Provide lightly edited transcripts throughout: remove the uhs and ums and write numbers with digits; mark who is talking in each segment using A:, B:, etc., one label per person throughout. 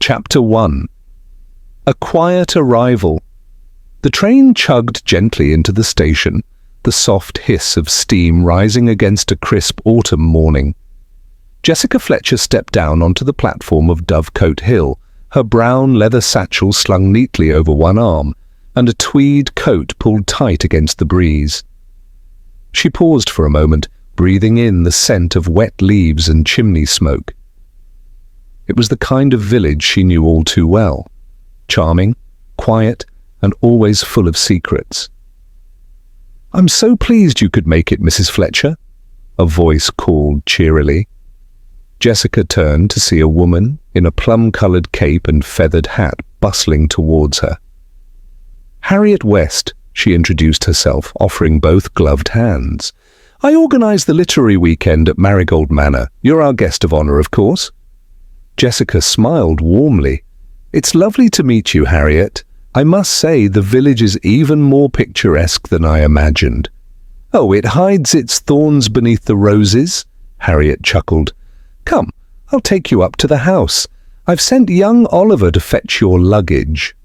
A: Chapter 1. A quiet arrival. The train chugged gently into the station, the soft hiss of steam rising against a crisp autumn morning. Jessica Fletcher stepped down onto the platform of Dovecote Hill, her brown leather satchel slung neatly over one arm, and a tweed coat pulled tight against the breeze. She paused for a moment, breathing in the scent of wet leaves and chimney smoke. It was the kind of village she knew all too well. Charming, quiet, and always full of secrets. "I'm so pleased you could make it, Mrs. Fletcher," a voice called cheerily. Jessica turned to see a woman in a plum-coloured cape and feathered hat bustling towards her. "Harriet West," she introduced herself, offering both gloved hands. "I organise the literary weekend at Marigold Manor. You're our guest of honour, of course." Jessica smiled warmly. "It's lovely to meet you, Harriet. I must say the village is even more picturesque than I imagined." "Oh, it hides its thorns beneath the roses," Harriet chuckled. "Come, I'll take you up to the house. I've sent young Oliver to fetch your luggage."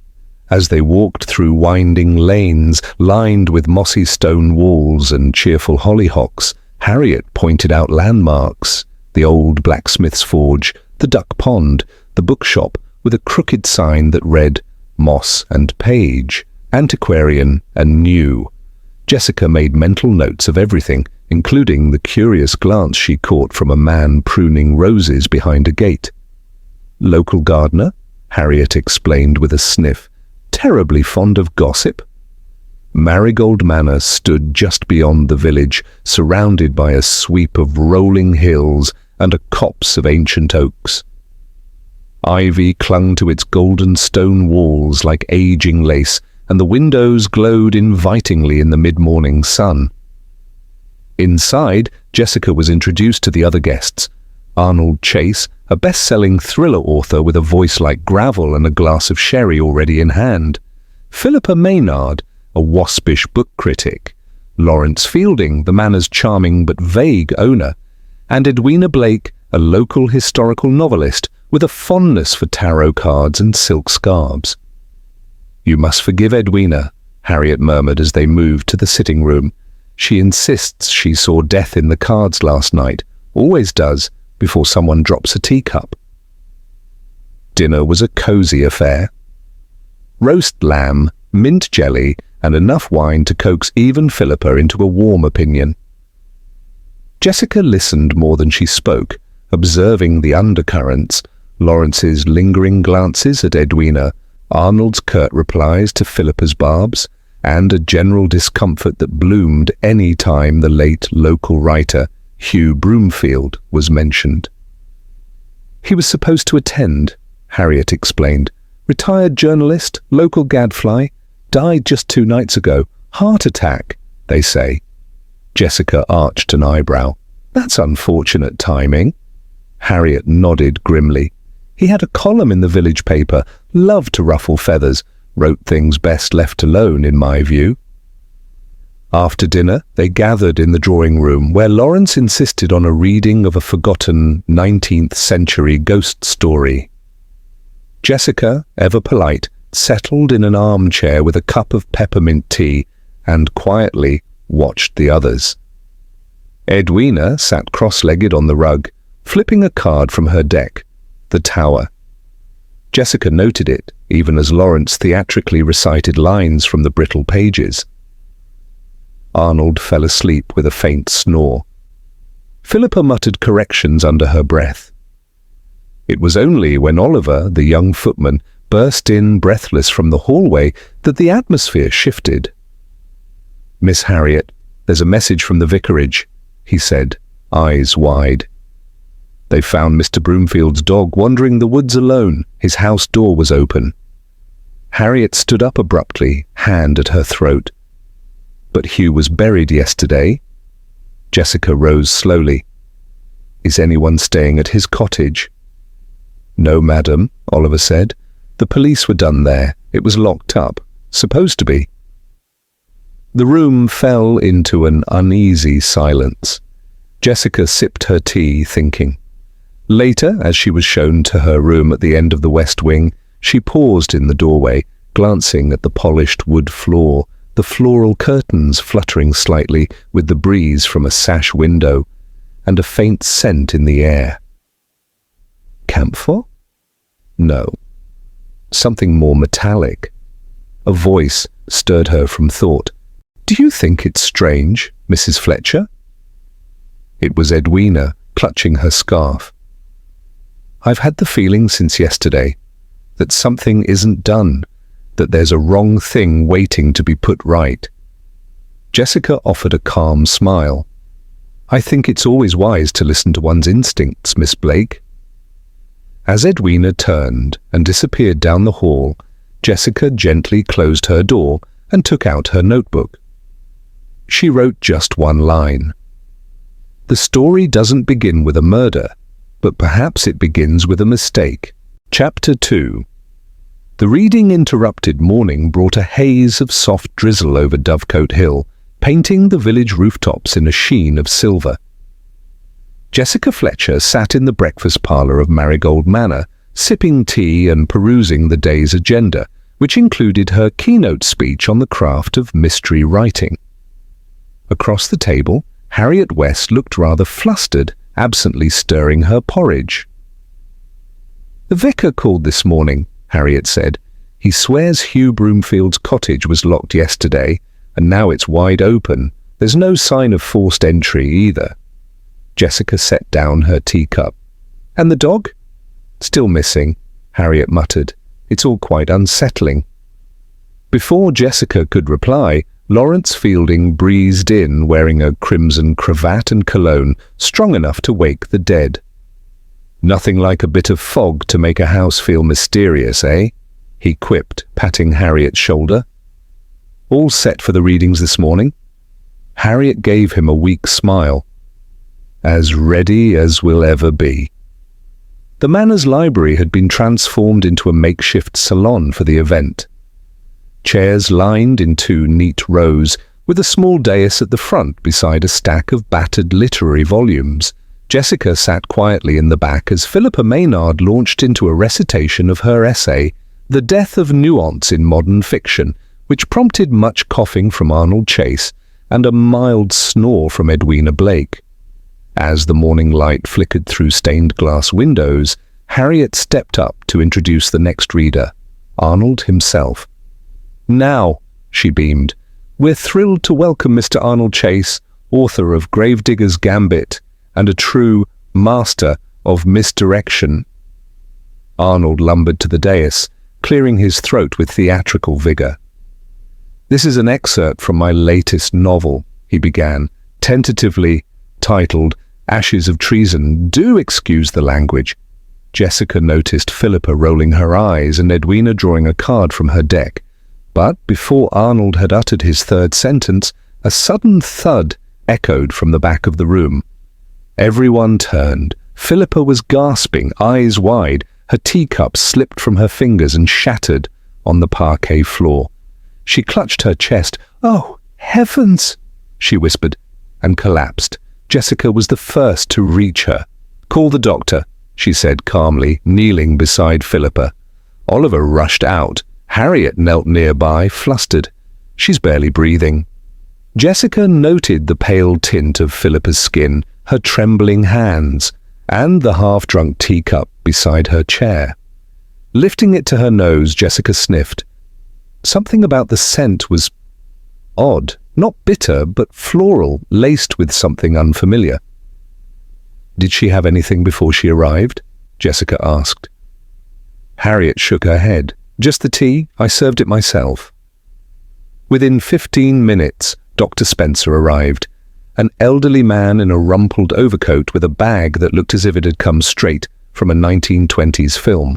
A: As they walked through winding lanes lined with mossy stone walls and cheerful hollyhocks, Harriet pointed out landmarks: the old blacksmith's forge, the duck pond, the bookshop with a crooked sign that read Moss and Page, antiquarian and new. Jessica made mental notes of everything, including the curious glance she caught from a man pruning roses behind a gate. "Local gardener," Harriet explained with a sniff. "Terribly fond of gossip." Marigold Manor stood just beyond the village, surrounded by a sweep of rolling hills and a copse of ancient oaks. Ivy clung to its golden stone walls like aging lace, and the windows glowed invitingly in the mid-morning sun. Inside, Jessica was introduced to the other guests. Arnold Chase, a best-selling thriller author with a voice like gravel and a glass of sherry already in hand. Philippa Maynard, a waspish book critic. Lawrence Fielding, the manor's charming but vague owner. And Edwina Blake, a local historical novelist with a fondness for tarot cards and silk scarves. "You must forgive Edwina," Harriet murmured as they moved to the sitting room. "She insists she saw death in the cards last night, always does, before someone drops a teacup." Dinner was a cosy affair. Roast lamb, mint jelly, and enough wine to coax even Philippa into a warm opinion. Jessica listened more than she spoke, observing the undercurrents, Lawrence's lingering glances at Edwina, Arnold's curt replies to Philippa's barbs, and a general discomfort that bloomed any time the late local writer, Hugh Broomfield, was mentioned. "He was supposed to attend," Harriet explained. "Retired journalist, local gadfly, died just 2 nights ago. Heart attack, they say." Jessica arched an eyebrow. "That's unfortunate timing." Harriet nodded grimly. "He had a column in the village paper, loved to ruffle feathers, wrote things best left alone, in my view." After dinner, they gathered in the drawing room, where Lawrence insisted on a reading of a forgotten 19th century ghost story. Jessica, ever polite, settled in an armchair with a cup of peppermint tea and quietly watched the others. Edwina sat cross-legged on the rug, flipping a card from her deck, the Tower. Jessica noted it, even as Lawrence theatrically recited lines from the brittle pages. Arnold fell asleep with a faint snore. Philippa muttered corrections under her breath. It was only when Oliver, the young footman, burst in breathless from the hallway that the atmosphere shifted. "Miss Harriet, there's a message from the vicarage," he said, eyes wide. They found Mr. Broomfield's dog wandering the woods alone. His house door was open. Harriet stood up abruptly, hand at her throat. "But Hugh was buried yesterday." Jessica rose slowly. "Is anyone staying at his cottage?" "No, madam," Oliver said. "The police were done there. It was locked up. Supposed to be." The room fell into an uneasy silence. Jessica sipped her tea, thinking. Later, as she was shown to her room at the end of the west wing, she paused in the doorway, glancing at the polished wood floor, the floral curtains fluttering slightly with the breeze from a sash window, and a faint scent in the air. Camphor? No. Something more metallic. A voice stirred her from thought. "Do you think it's strange, Mrs. Fletcher?" It was Edwina, clutching her scarf. "I've had the feeling since yesterday that something isn't done, that there's a wrong thing waiting to be put right." Jessica offered a calm smile. "I think it's always wise to listen to one's instincts, Miss Blake." As Edwina turned and disappeared down the hall, Jessica gently closed her door and took out her notebook. She wrote just one line. "The story doesn't begin with a murder, but perhaps it begins with a mistake." Chapter 2. The reading interrupted morning brought a haze of soft drizzle over Dovecote Hill, painting the village rooftops in a sheen of silver. Jessica Fletcher sat in the breakfast parlour of Marigold Manor, sipping tea and perusing the day's agenda, which included her keynote speech on the craft of mystery writing. Across the table, Harriet West looked rather flustered, absently stirring her porridge. "The vicar called this morning," Harriet said. "He swears Hugh Broomfield's cottage was locked yesterday, and now it's wide open. There's no sign of forced entry either." Jessica set down her teacup. "And the dog?" "Still missing," Harriet muttered. "It's all quite unsettling." Before Jessica could reply, Lawrence Fielding breezed in wearing a crimson cravat and cologne, strong enough to wake the dead. "Nothing like a bit of fog to make a house feel mysterious, eh?" he quipped, patting Harriet's shoulder. "All set for the readings this morning?" Harriet gave him a weak smile. "As ready as we'll ever be." The Manor's library had been transformed into a makeshift salon for the event. Chairs lined in 2 neat rows, with a small dais at the front beside a stack of battered literary volumes. Jessica sat quietly in the back as Philippa Maynard launched into a recitation of her essay, The Death of Nuance in Modern Fiction, which prompted much coughing from Arnold Chase and a mild snore from Edwina Blake. As the morning light flickered through stained glass windows, Harriet stepped up to introduce the next reader, Arnold himself. "Now," she beamed, "we're thrilled to welcome Mr. Arnold Chase, author of Gravedigger's Gambit and a true master of misdirection." Arnold lumbered to the dais, clearing his throat with theatrical vigor. "This is an excerpt from my latest novel," he began, tentatively titled Ashes of Treason. "Do excuse the language." Jessica noticed Philippa rolling her eyes and Edwina drawing a card from her deck. But before Arnold had uttered his third sentence, a sudden thud echoed from the back of the room. Everyone turned. Philippa was gasping, eyes wide. Her teacup slipped from her fingers and shattered on the parquet floor. She clutched her chest. "Oh, heavens!" she whispered, and collapsed. Jessica was the first to reach her. "Call the doctor," she said calmly, kneeling beside Philippa. Oliver rushed out. Harriet knelt nearby, flustered. "She's barely breathing." Jessica noted the pale tint of Philippa's skin, her trembling hands, and the half-drunk teacup beside her chair. Lifting it to her nose, Jessica sniffed. Something about the scent was odd, not bitter, but floral, laced with something unfamiliar. "Did she have anything before she arrived?" Jessica asked. Harriet shook her head. "Just the tea. I served it myself." Within 15 minutes, Dr. Spencer arrived, an elderly man in a rumpled overcoat with a bag that looked as if it had come straight from a 1920s film.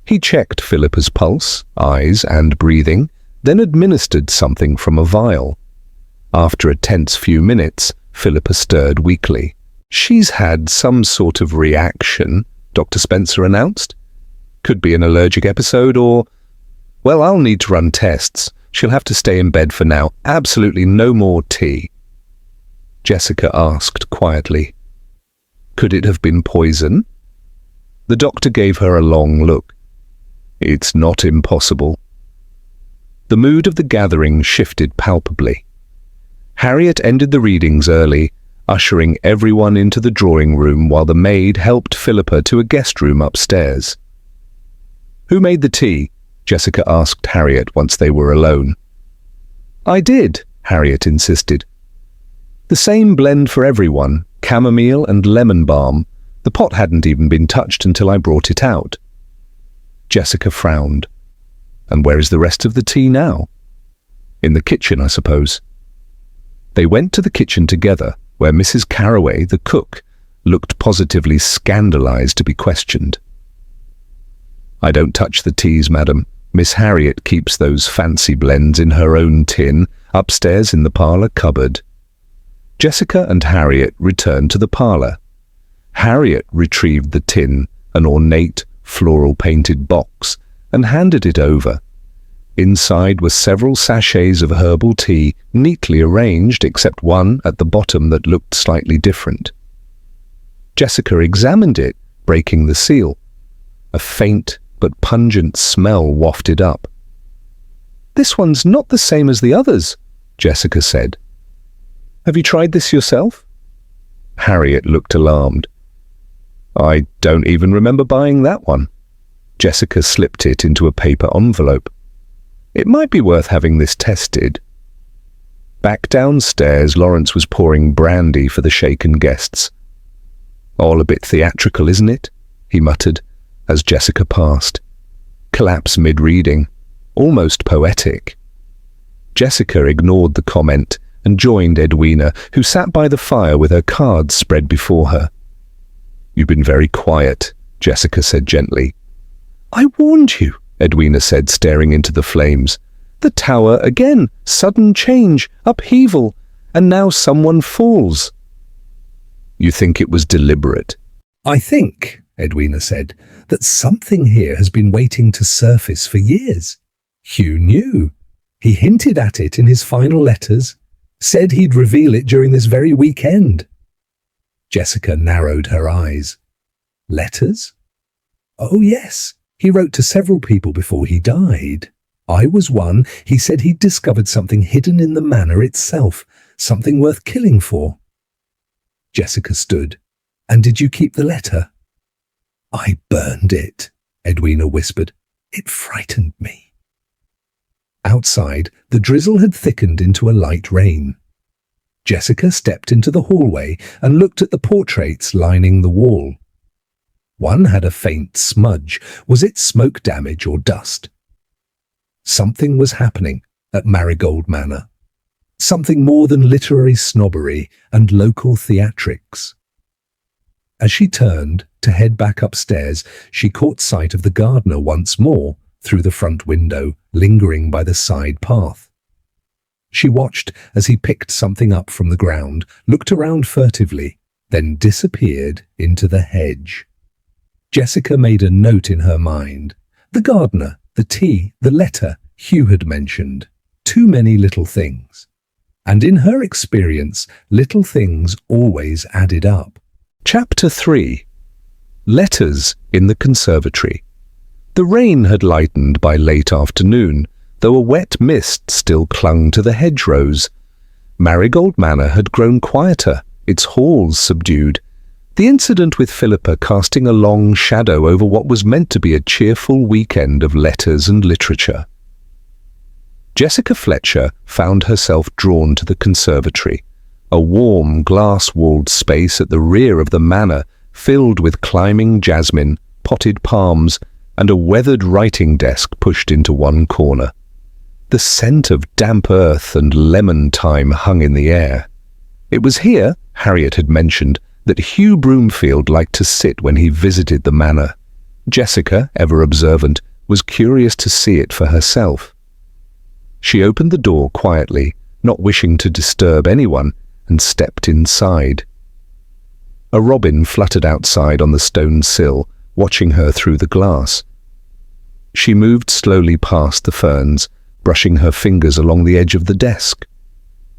A: He checked Philippa's pulse, eyes, and breathing, then administered something from a vial. After a tense few minutes, Philippa stirred weakly. "She's had some sort of reaction," Dr. Spencer announced. "Could be an allergic episode or... Well, I'll need to run tests. She'll have to stay in bed for now. Absolutely no more tea." Jessica asked quietly. "Could it have been poison?" The doctor gave her a long look. It's not impossible. The mood of the gathering shifted palpably. Harriet ended the readings early, ushering everyone into the drawing room while the maid helped Philippa to a guest room upstairs. "Who made the tea?" Jessica asked Harriet once they were alone. "I did," Harriet insisted. "The same blend for everyone, chamomile and lemon balm. The pot hadn't even been touched until I brought it out." Jessica frowned. "And where is the rest of the tea now?" "In the kitchen, I suppose." They went to the kitchen together, where Mrs. Carraway, the cook, looked positively scandalized to be questioned. "I don't touch the teas, madam. Miss Harriet keeps those fancy blends in her own tin, upstairs in the parlour cupboard." Jessica and Harriet returned to the parlour. Harriet retrieved the tin, an ornate, floral-painted box, and handed it over. Inside were several sachets of herbal tea, neatly arranged except one at the bottom that looked slightly different. Jessica examined it, breaking the seal. A faint but pungent smell wafted up. "This one's not the same as the others," Jessica said. "Have you tried this yourself?" Harriet looked alarmed. "I don't even remember buying that one." Jessica slipped it into a paper envelope. "It might be worth having this tested." Back downstairs, Lawrence was pouring brandy for the shaken guests. "All a bit theatrical, isn't it?" he muttered as Jessica passed. "Collapse mid-reading. Almost poetic." Jessica ignored the comment and joined Edwina, who sat by the fire with her cards spread before her. "You've been very quiet," Jessica said gently. "I warned you," Edwina said, staring into the flames. "The tower again, sudden change, upheaval, and now someone falls." "You think it was deliberate?" "I think," Edwina said, "that something here has been waiting to surface for years. Hugh knew. He hinted at it in his final letters, said he'd reveal it during this very weekend." Jessica narrowed her eyes. "Letters?" "Oh, yes. He wrote to several people before he died. I was one. He said he'd discovered something hidden in the manor itself, something worth killing for." Jessica stood. "And did you keep the letter?" "I burned it," Edwina whispered. "It frightened me." Outside, the drizzle had thickened into a light rain. Jessica stepped into the hallway and looked at the portraits lining the wall. One had a faint smudge. Was it smoke damage or dust? Something was happening at Marigold Manor. Something more than literary snobbery and local theatrics. As she turned to head back upstairs, she caught sight of the gardener once more through the front window, lingering by the side path. She watched as he picked something up from the ground, looked around furtively, then disappeared into the hedge. Jessica made a note in her mind. The gardener, the tea, the letter Hugh had mentioned. Too many little things. And in her experience, little things always added up. Chapter 3. Letters in the Conservatory. The rain had lightened by late afternoon, though a wet mist still clung to the hedgerows. Marigold Manor had grown quieter, its halls subdued, the incident with Philippa casting a long shadow over what was meant to be a cheerful weekend of letters and literature. Jessica Fletcher found herself drawn to the conservatory, a warm, glass-walled space at the rear of the manor filled with climbing jasmine, potted palms, and a weathered writing desk pushed into one corner. The scent of damp earth and lemon thyme hung in the air. It was here, Harriet had mentioned, that Hugh Broomfield liked to sit when he visited the manor. Jessica, ever observant, was curious to see it for herself. She opened the door quietly, not wishing to disturb anyone, and stepped inside. A robin fluttered outside on the stone sill, watching her through the glass. She moved slowly past the ferns, brushing her fingers along the edge of the desk.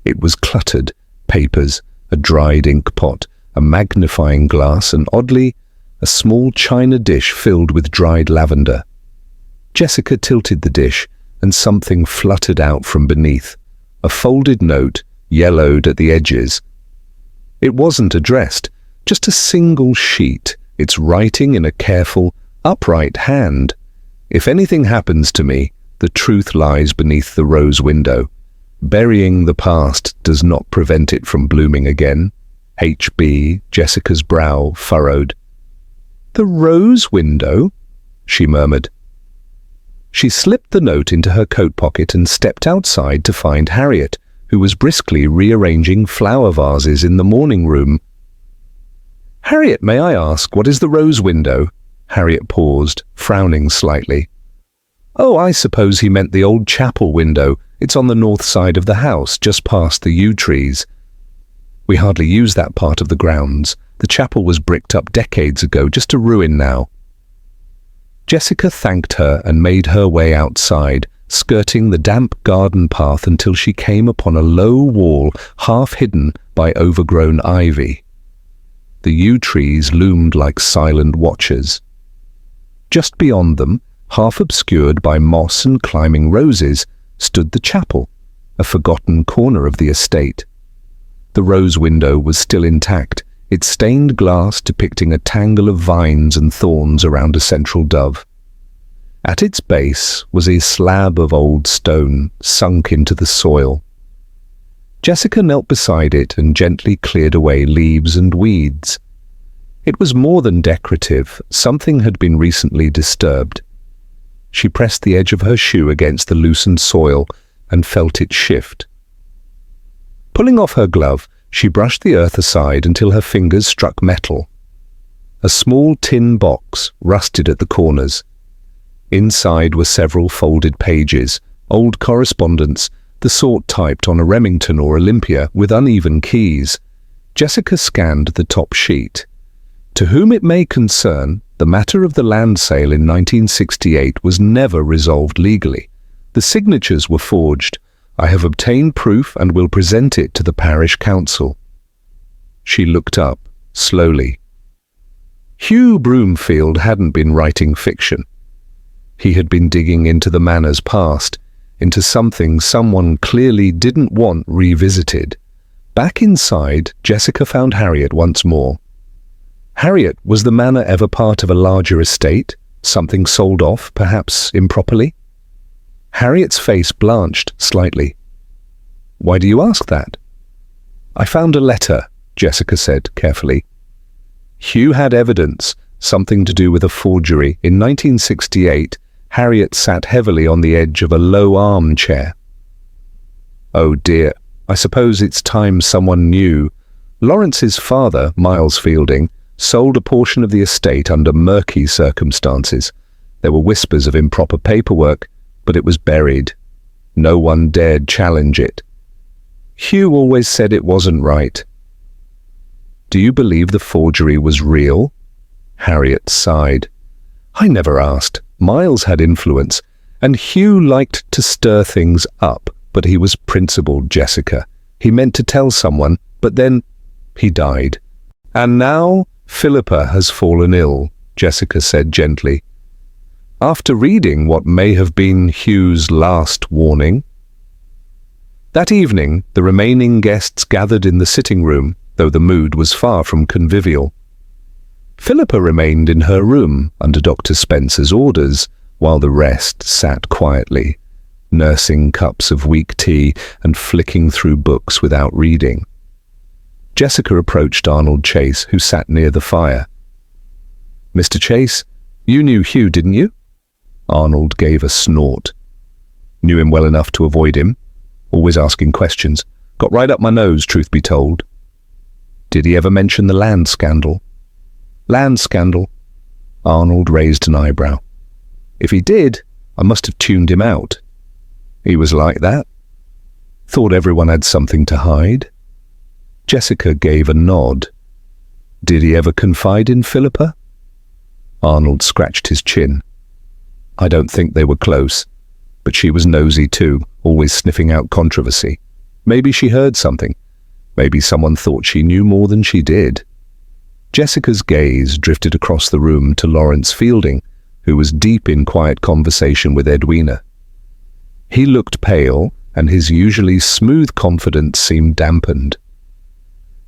A: It was cluttered, papers, a dried ink pot, a magnifying glass, and oddly, a small china dish filled with dried lavender. Jessica tilted the dish, and something fluttered out from beneath, a folded note, yellowed at the edges. It wasn't addressed, just a single sheet, its writing in a careful, upright hand. If anything happens to me, the truth lies beneath the rose window. Burying the past does not prevent it from blooming again. H.B. Jessica's brow furrowed. "The rose window?" she murmured. She slipped the note into her coat pocket and stepped outside to find Harriet, who was briskly rearranging flower vases in the morning room. "Harriet, may I ask, what is the rose window?" Harriet paused, frowning slightly. "Oh, I suppose he meant the old chapel window. It's on the north side of the house, just past the yew trees. We hardly use that part of the grounds. The chapel was bricked up decades ago, just a ruin now." Jessica thanked her and made her way outside, skirting the damp garden path until she came upon a low wall half hidden by overgrown ivy. The yew trees loomed like silent watchers. Just beyond them, half obscured by moss and climbing roses, stood the chapel, a forgotten corner of the estate. The rose window was still intact, its stained glass depicting a tangle of vines and thorns around a central dove. At its base was a slab of old stone, sunk into the soil. Jessica knelt beside it and gently cleared away leaves and weeds. It was more than decorative, something had been recently disturbed. She pressed the edge of her shoe against the loosened soil and felt it shift. Pulling off her glove, she brushed the earth aside until her fingers struck metal. A small tin box rusted at the corners. Inside were several folded pages, old correspondence, the sort typed on a Remington or Olympia with uneven keys. Jessica scanned the top sheet. To whom it may concern, the matter of the land sale in 1968 was never resolved legally. The signatures were forged. I have obtained proof and will present it to the parish council. She looked up, slowly. Hugh Broomfield hadn't been writing fiction. He had been digging into the Manor's past, into something someone clearly didn't want revisited. Back inside, Jessica found Harriet once more. Harriet, was the Manor ever part of a larger estate? Something sold off, perhaps improperly? Harriet's face blanched slightly. "Why do you ask that?" "I found a letter," Jessica said carefully. Hugh had evidence, something to do with a forgery. In 1968, Harriet sat heavily on the edge of a low armchair. "Oh dear, I suppose it's time someone knew. Lawrence's father, Miles Fielding, sold a portion of the estate under murky circumstances. There were whispers of improper paperwork, but it was buried. No one dared challenge it. Hugh always said it wasn't right." "Do you believe the forgery was real?" Harriet sighed. "I never asked. Miles had influence, and Hugh liked to stir things up, but he was principled, Jessica. He meant to tell someone, but then he died. And now Philippa has fallen ill," Jessica said gently. "After reading what may have been Hugh's last warning." That evening, the remaining guests gathered in the sitting room, though the mood was far from convivial. Philippa remained in her room under Dr. Spencer's orders, while the rest sat quietly, nursing cups of weak tea and flicking through books without reading. Jessica approached Arnold Chase, who sat near the fire. "Mr. Chase, you knew Hugh, didn't you?" Arnold gave a snort. "Knew him well enough to avoid him. Always asking questions. Got right up my nose, truth be told." "Did he ever mention the land scandal?" "Land scandal?" Arnold raised an eyebrow. "If he did, I must have tuned him out." "He was like that? Thought everyone had something to hide?" Jessica gave a nod. "Did he ever confide in Philippa?" Arnold scratched his chin. "I don't think they were close, but she was nosy too, always sniffing out controversy. Maybe she heard something. Maybe someone thought she knew more than she did." Jessica's gaze drifted across the room to Lawrence Fielding, who was deep in quiet conversation with Edwina. He looked pale, and his usually smooth confidence seemed dampened.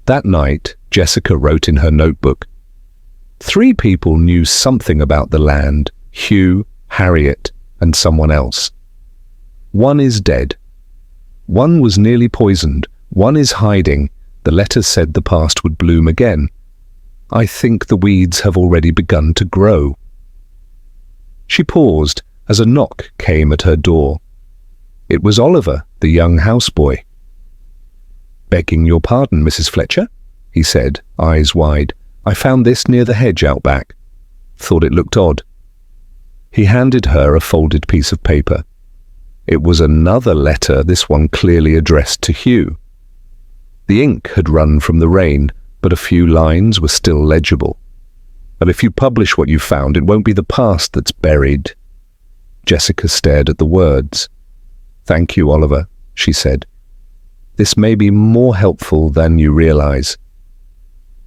A: That night, Jessica wrote in her notebook, 3 people knew something about the land: Hugh, Harriet, and someone else. 1 is dead. 1 was nearly poisoned. 1 is hiding. The letters said the past would bloom again. I think the weeds have already begun to grow. She paused as a knock came at her door. It was Oliver, the young houseboy. "Begging your pardon, Mrs. Fletcher," he said, eyes wide. "I found this near the hedge out back. Thought it looked odd." He handed her a folded piece of paper. It was another letter, this one clearly addressed to Hugh. The ink had run from the rain, but a few lines were still legible. "But if you publish what you found, it won't be the past that's buried." Jessica stared at the words. "Thank you, Oliver," she said. "This may be more helpful than you realize."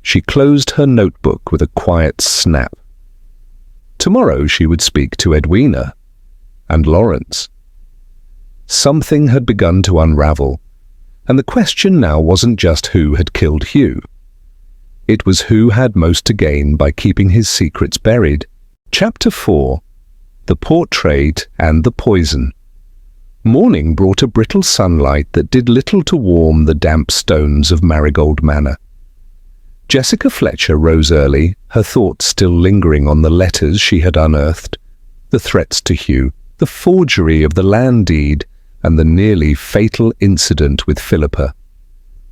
A: She closed her notebook with a quiet snap. Tomorrow she would speak to Edwina and Lawrence. Something had begun to unravel, and the question now wasn't just who had killed Hugh. It was who had most to gain by keeping his secrets buried. Chapter 4. The Portrait and the Poison. Morning brought a brittle sunlight that did little to warm the damp stones of Marigold Manor. Jessica Fletcher rose early, her thoughts still lingering on the letters she had unearthed, the threats to Hugh, the forgery of the land deed, and the nearly fatal incident with Philippa.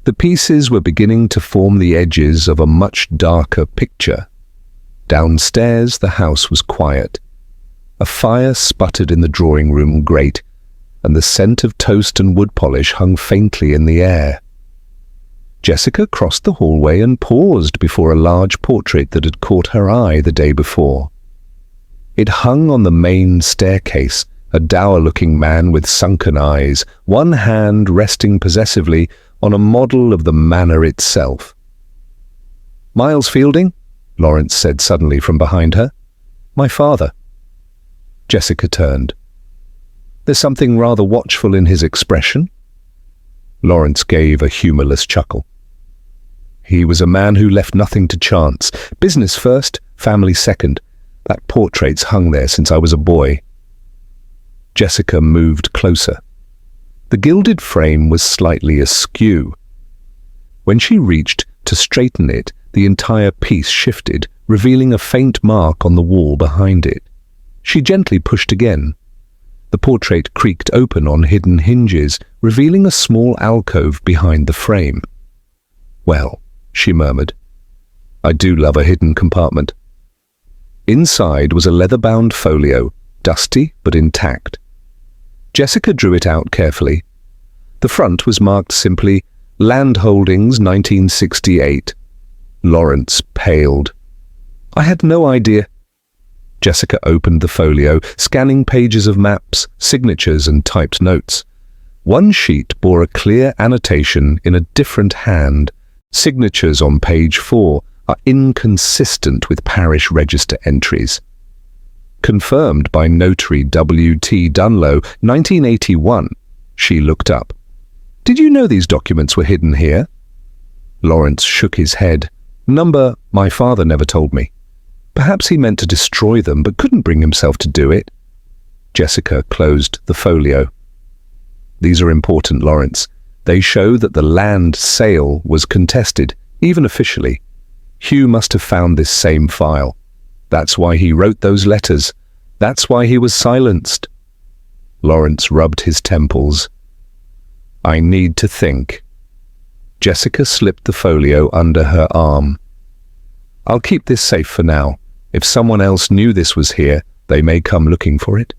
A: The pieces were beginning to form the edges of a much darker picture. Downstairs the house was quiet. A fire sputtered in the drawing-room grate, and the scent of toast and wood polish hung faintly in the air. Jessica crossed the hallway and paused before a large portrait that had caught her eye the day before. It hung on the main staircase, a dour-looking man with sunken eyes, one hand resting possessively on a model of the manor itself. "Miles Fielding?" Lawrence said suddenly from behind her. "My father." Jessica turned. "There's something rather watchful in his expression." Lawrence gave a humorless chuckle. "He was a man who left nothing to chance. Business first, family second. That portrait's hung there since I was a boy." Jessica moved closer. The gilded frame was slightly askew. When she reached to straighten it, the entire piece shifted, revealing a faint mark on the wall behind it. She gently pushed again. The portrait creaked open on hidden hinges, revealing a small alcove behind the frame. "Well," she murmured, "I do love a hidden compartment." Inside was a leather-bound folio, dusty but intact. Jessica drew it out carefully. The front was marked simply, "Land Holdings 1968. Lawrence paled. "I had no idea." Jessica opened the folio, scanning pages of maps, signatures, and typed notes. One sheet bore a clear annotation in a different hand. Signatures on page 4 are inconsistent with parish register entries. Confirmed by notary W.T. Dunlow, 1981. She looked up. "Did you know these documents were hidden here?" Lawrence shook his head. "Number, my father never told me. Perhaps he meant to destroy them, but couldn't bring himself to do it." Jessica closed the folio. "These are important, Lawrence. They show that the land sale was contested, even officially. Hugh must have found this same file. That's why he wrote those letters. That's why he was silenced." Lawrence rubbed his temples. "I need to think." Jessica slipped the folio under her arm. "I'll keep this safe for now. If someone else knew this was here, they may come looking for it."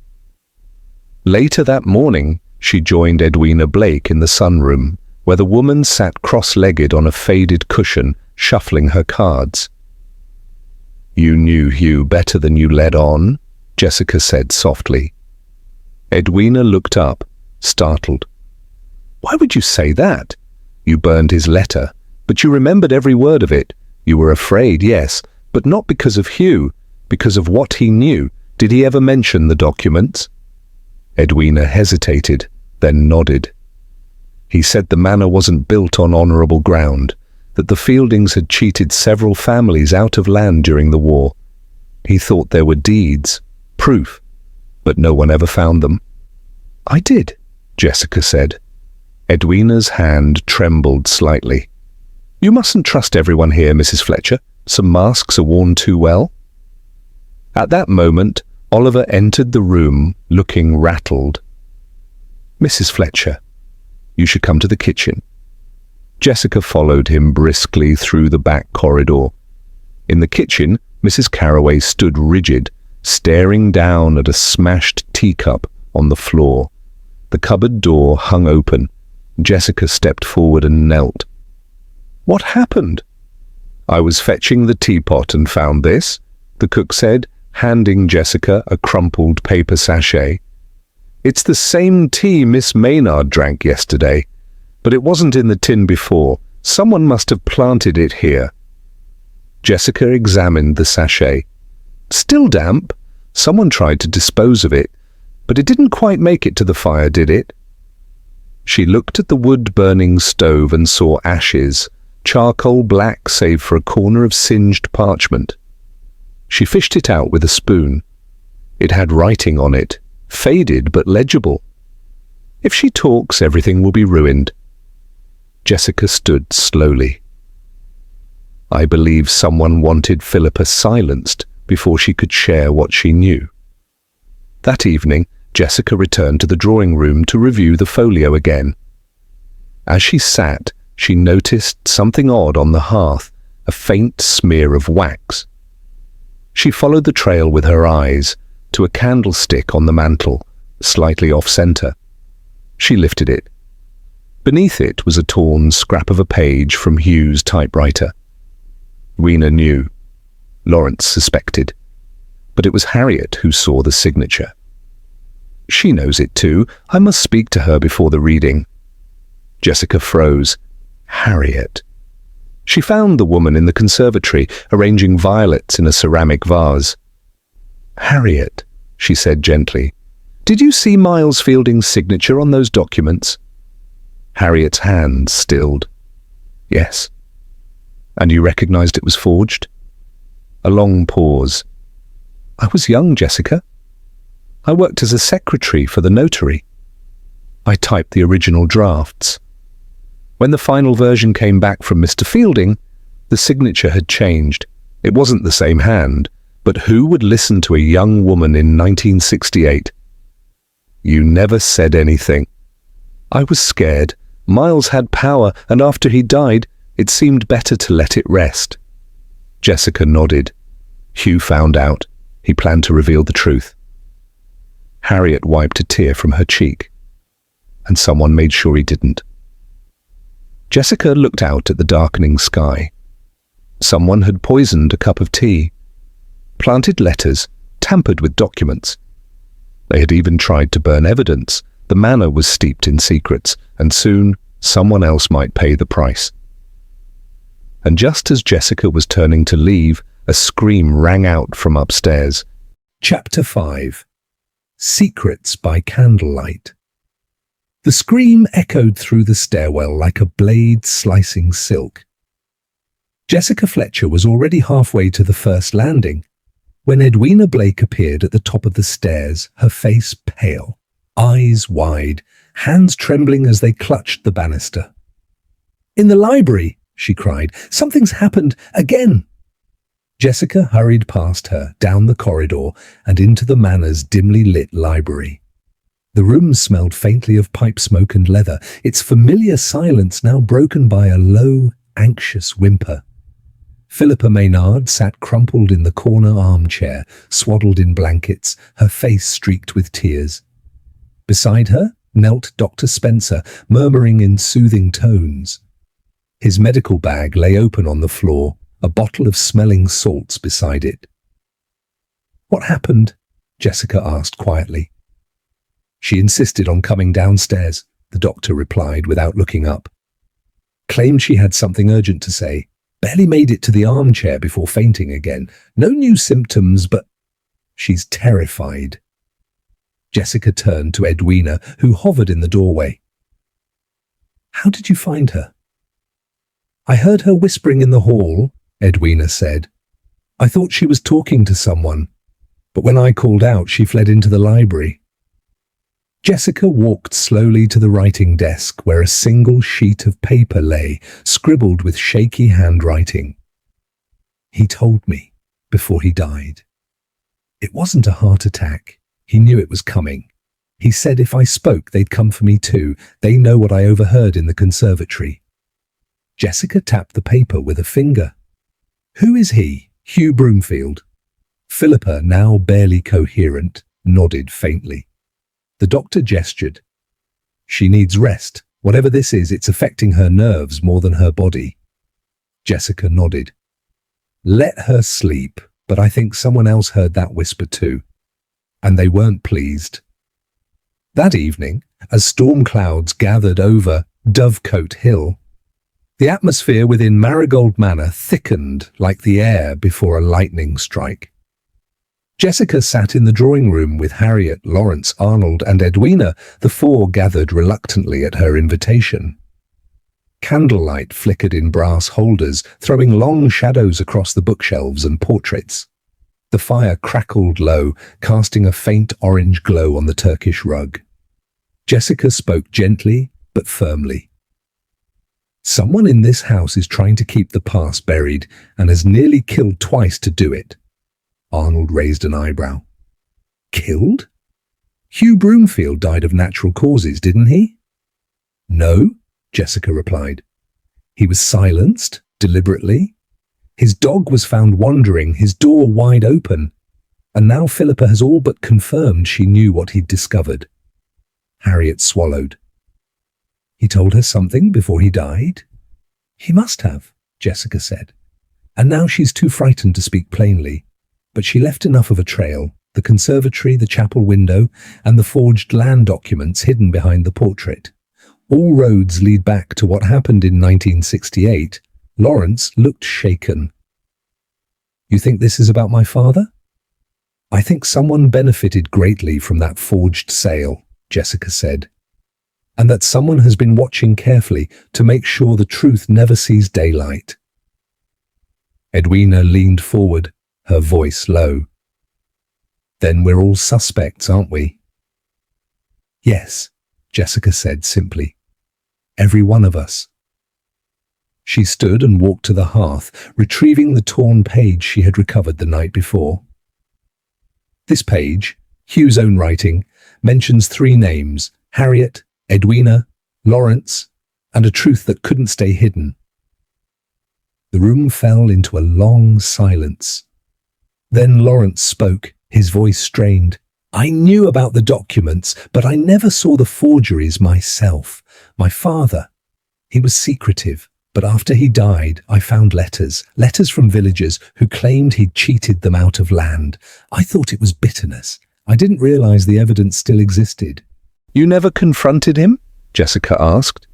A: Later that morning, she joined Edwina Blake in the sunroom, where the woman sat cross-legged on a faded cushion, shuffling her cards. "You knew Hugh better than you let on," Jessica said softly. Edwina looked up, startled. "Why would you say that? You burned his letter, but you remembered every word of it. You were afraid, yes, but not because of Hugh, because of what he knew. Did he ever mention the documents? Edwina hesitated, then nodded. He said the manor wasn't built on honourable ground, that the Fieldings had cheated several families out of land during the war. He thought there were deeds, proof, but no one ever found them. I did, Jessica said. Edwina's hand trembled slightly. You mustn't trust everyone here, Mrs. Fletcher. Some masks are worn too well. At that moment, Oliver entered the room, looking rattled. Mrs. Fletcher, you should come to the kitchen. Jessica followed him briskly through the back corridor. In the kitchen, Mrs. Carroway stood rigid, staring down at a smashed teacup on the floor. The cupboard door hung open. Jessica stepped forward and knelt. What happened? I was fetching the teapot and found this, the cook said, handing Jessica a crumpled paper sachet. It's the same tea Miss Maynard drank yesterday, but it wasn't in the tin before. Someone must have planted it here. Jessica examined the sachet. Still damp. Someone tried to dispose of it, but it didn't quite make it to the fire, did it? She looked at the wood-burning stove and saw ashes, charcoal black save for a corner of singed parchment. She fished it out with a spoon. It had writing on it, faded but legible. If she talks, everything will be ruined. Jessica stood slowly. I believe someone wanted Philippa silenced before she could share what she knew. That evening, Jessica returned to the drawing room to review the folio again. As she sat, she noticed something odd on the hearth, a faint smear of wax. She followed the trail with her eyes to a candlestick on the mantel, slightly off-centre. She lifted it. Beneath it was a torn scrap of a page from Hugh's typewriter. Weena knew. Lawrence suspected. But it was Harriet who saw the signature. She knows it too. I must speak to her before the reading. Jessica froze. Harriet. She found the woman in the conservatory, arranging violets in a ceramic vase. Harriet, she said gently, did you see Miles Fielding's signature on those documents? Harriet's hand stilled. Yes. And you recognized it was forged? A long pause. I was young, Jessica. I worked as a secretary for the notary. I typed the original drafts. When the final version came back from Mr. Fielding, the signature had changed. It wasn't the same hand, but who would listen to a young woman in 1968? You never said anything. I was scared. Miles had power, and after he died, it seemed better to let it rest. Jessica nodded. Hugh found out. He planned to reveal the truth. Harriet wiped a tear from her cheek, and someone made sure he didn't. Jessica looked out at the darkening sky. Someone had poisoned a cup of tea, planted letters, tampered with documents. They had even tried to burn evidence. The manor was steeped in secrets, and soon someone else might pay the price. And just as Jessica was turning to leave, a scream rang out from upstairs. Chapter 5. Secrets by Candlelight. The scream echoed through the stairwell like a blade slicing silk. Jessica Fletcher was already halfway to the first landing when Edwina Blake appeared at the top of the stairs, her face pale, eyes wide, hands trembling as they clutched the banister. "In the library!" she cried. "Something's happened again!" Jessica hurried past her, down the corridor, and into the manor's dimly lit library. The room smelled faintly of pipe smoke and leather, its familiar silence now broken by a low, anxious whimper. Philippa Maynard sat crumpled in the corner armchair, swaddled in blankets, her face streaked with tears. Beside her knelt Dr. Spencer, murmuring in soothing tones. His medical bag lay open on the floor, a bottle of smelling salts beside it. "What happened?" Jessica asked quietly. "She insisted on coming downstairs," the doctor replied without looking up. "Claimed she had something urgent to say. Barely made it to the armchair before fainting again. No new symptoms, but she's terrified. Jessica turned to Edwina, who hovered in the doorway. How did you find her? I heard her whispering in the hall, Edwina said. I thought she was talking to someone, but when I called out, she fled into the library. Jessica walked slowly to the writing desk where a single sheet of paper lay, scribbled with shaky handwriting. He told me before he died. It wasn't a heart attack. He knew it was coming. He said if I spoke, they'd come for me too. They know what I overheard in the conservatory. Jessica tapped the paper with a finger. Who is he? Hugh Broomfield. Philippa, now barely coherent, nodded faintly. The doctor gestured. She needs rest. Whatever this is, it's affecting her nerves more than her body. Jessica nodded. Let her sleep, but I think someone else heard that whisper too. And they weren't pleased. That evening, as storm clouds gathered over Dovecote Hill, the atmosphere within Marigold Manor thickened like the air before a lightning strike. Jessica sat in the drawing room with Harriet, Lawrence, Arnold, and Edwina, the four gathered reluctantly at her invitation. Candlelight flickered in brass holders, throwing long shadows across the bookshelves and portraits. The fire crackled low, casting a faint orange glow on the Turkish rug. Jessica spoke gently but firmly. Someone in this house is trying to keep the past buried and has nearly killed twice to do it. Arnold raised an eyebrow. Killed? Hugh Broomfield died of natural causes, didn't he? No, Jessica replied. He was silenced, deliberately. His dog was found wandering, his door wide open, and now Philippa has all but confirmed she knew what he'd discovered. Harriet swallowed. He told her something before he died? He must have, Jessica said. And now she's too frightened to speak plainly. But she left enough of a trail, the conservatory, the chapel window, and the forged land documents hidden behind the portrait. All roads lead back to what happened in 1968. Lawrence looked shaken. You think this is about my father? I think someone benefited greatly from that forged sale, Jessica said, and that someone has been watching carefully to make sure the truth never sees daylight. Edwina leaned forward, her voice low. Then we're all suspects, aren't we? Yes, Jessica said simply. Every one of us. She stood and walked to the hearth, retrieving the torn page she had recovered the night before. This page, Hugh's own writing, mentions 3 names, Harriet, Edwina, Lawrence, and a truth that couldn't stay hidden. The room fell into a long silence. Then Lawrence spoke, his voice strained. I knew about the documents, but I never saw the forgeries myself. My father, he was secretive, but after he died, I found letters from villagers who claimed he'd cheated them out of land. I thought it was bitterness. I didn't realize the evidence still existed. You never confronted him? Jessica asked.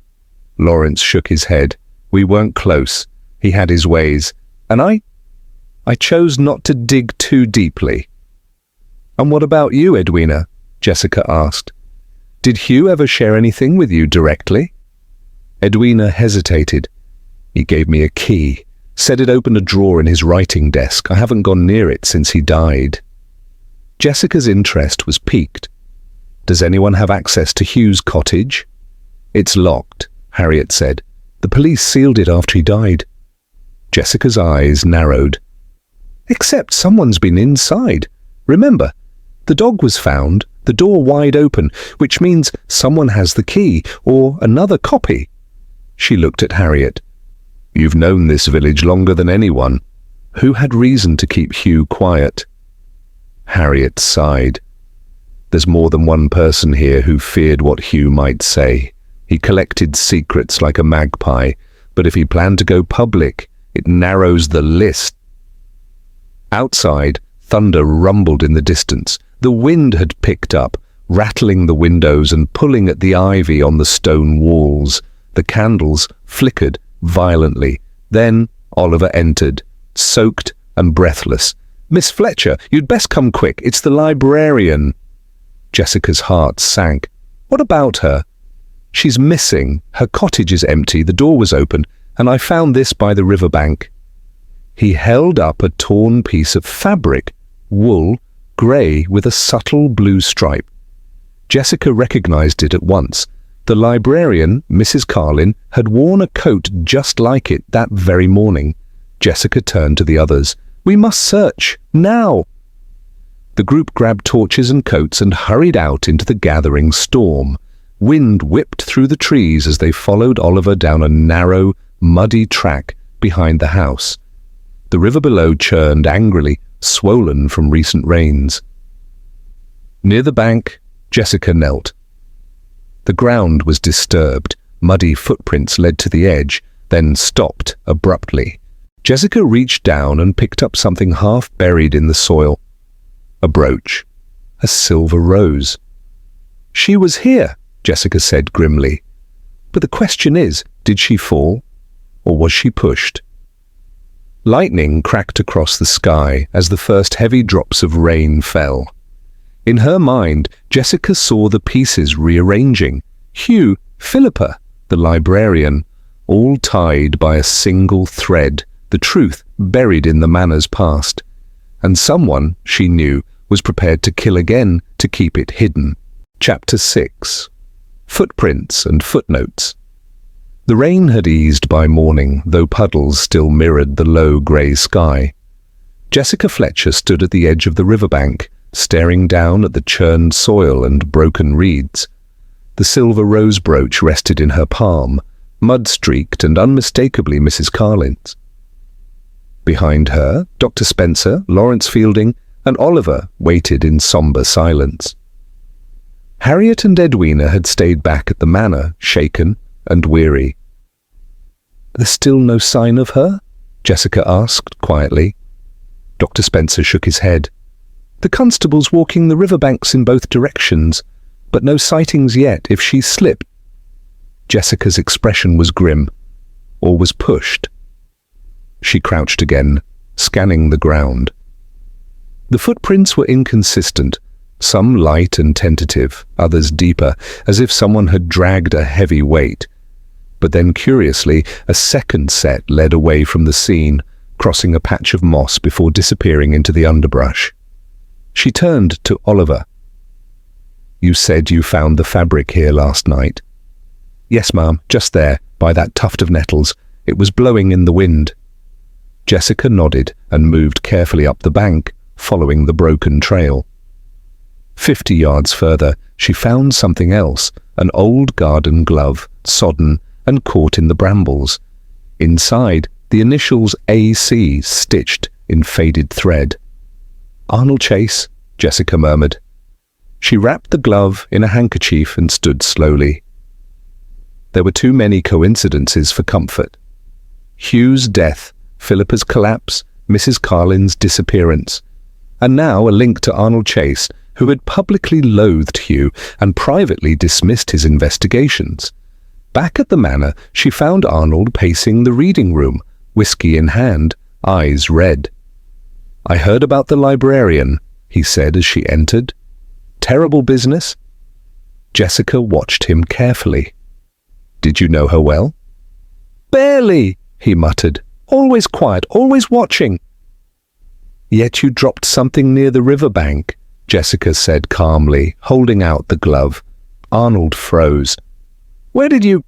A: Lawrence shook his head. We weren't close. He had his ways, and I chose not to dig too deeply. And what about you, Edwina? Jessica asked. Did Hugh ever share anything with you directly? Edwina hesitated. He gave me a key, said it opened a drawer in his writing desk. I haven't gone near it since he died. Jessica's interest was piqued. Does anyone have access to Hugh's cottage? It's locked, Harriet said. The police sealed it after he died. Jessica's eyes narrowed. Except someone's been inside. Remember, the dog was found, the door wide open, which means someone has the key, or another copy. She looked at Harriet. You've known this village longer than anyone. Who had reason to keep Hugh quiet? Harriet sighed. There's more than one person here who feared what Hugh might say. He collected secrets like a magpie, but if he planned to go public, it narrows the list. Outside, thunder rumbled in the distance. The wind had picked up, rattling the windows and pulling at the ivy on the stone walls. The candles flickered violently. Then Oliver entered, soaked and breathless. "Miss Fletcher, you'd best come quick. It's the librarian." Jessica's heart sank. "What about her?" "She's missing. Her cottage is empty, the door was open, and I found this by the riverbank." He held up a torn piece of fabric, wool, grey with a subtle blue stripe. Jessica recognized it at once. The librarian, Mrs. Carlin, had worn a coat just like it that very morning. Jessica turned to the others. "We must search, now!" The group grabbed torches and coats and hurried out into the gathering storm. Wind whipped through the trees as they followed Oliver down a narrow, muddy track behind the house. The river below churned angrily, swollen from recent rains. Near the bank, Jessica knelt. The ground was disturbed. Muddy footprints led to the edge, then stopped abruptly. Jessica reached down and picked up something half buried in the soil. A brooch. A silver rose. "She was here," Jessica said grimly. "But the question is, did she fall? Or was she pushed?" Lightning cracked across the sky as the first heavy drops of rain fell. In her mind, Jessica saw the pieces rearranging. Hugh, Philippa, the librarian, all tied by a single thread, the truth buried in the Manor's past. And someone, she knew, was prepared to kill again to keep it hidden. Chapter 6. Footprints and Footnotes. The rain had eased by morning, though puddles still mirrored the low grey sky. Jessica Fletcher stood at the edge of the riverbank, staring down at the churned soil and broken reeds. The silver rose brooch rested in her palm, mud-streaked and unmistakably Mrs. Carlin's. Behind her, Dr. Spencer, Lawrence Fielding, and Oliver waited in sombre silence. Harriet and Edwina had stayed back at the manor, shaken and weary. "There's still no sign of her?" Jessica asked quietly. Dr. Spencer shook his head. "The constable's walking the riverbanks in both directions, but no sightings yet if she's slipped." Jessica's expression was grim, or was pushed. She crouched again, scanning the ground. The footprints were inconsistent, some light and tentative, others deeper, as if someone had dragged a heavy weight. But then, curiously, a second set led away from the scene, crossing a patch of moss before disappearing into the underbrush. She turned to Oliver. "You said you found the fabric here last night." "Yes, ma'am, just there, by that tuft of nettles. It was blowing in the wind." Jessica nodded and moved carefully up the bank, following the broken trail. 50 yards further, she found something else, an old garden glove, sodden and caught in the brambles. Inside, the initials AC stitched in faded thread. "Arnold Chase," Jessica murmured. She wrapped the glove in a handkerchief and stood slowly. There were too many coincidences for comfort. Hugh's death, Philippa's collapse, Mrs. Carlin's disappearance, and now a link to Arnold Chase, who had publicly loathed Hugh and privately dismissed his investigations. Back at the manor, she found Arnold pacing the reading room, whiskey in hand, eyes red. "I heard about the librarian," he said as she entered. "Terrible business?" Jessica watched him carefully. "Did you know her well?" "Barely," he muttered. "Always quiet, always watching." "Yet you dropped something near the riverbank," Jessica said calmly, holding out the glove. Arnold froze. "Where did you—"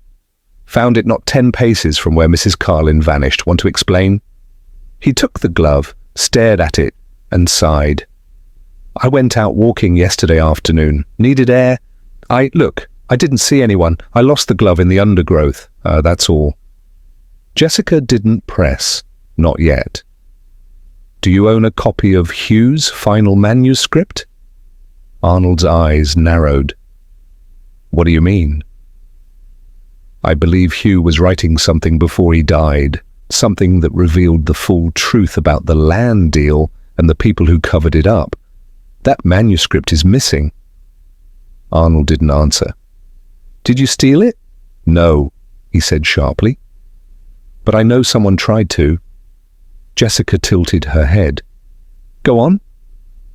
A: "Found it not 10 paces from where Mrs. Carlin vanished. Want to explain?" He took the glove, stared at it, and sighed. "I went out walking yesterday afternoon. Needed air. I didn't see anyone. I lost the glove in the undergrowth. That's all." Jessica didn't press. Not yet. "Do you own a copy of Hugh's final manuscript?" Arnold's eyes narrowed. "What do you mean?" "I believe Hugh was writing something before he died, something that revealed the full truth about the land deal and the people who covered it up. That manuscript is missing." Arnold didn't answer. "Did you steal it?" "No," he said sharply. "But I know someone tried to. Jessica tilted her head. Go on.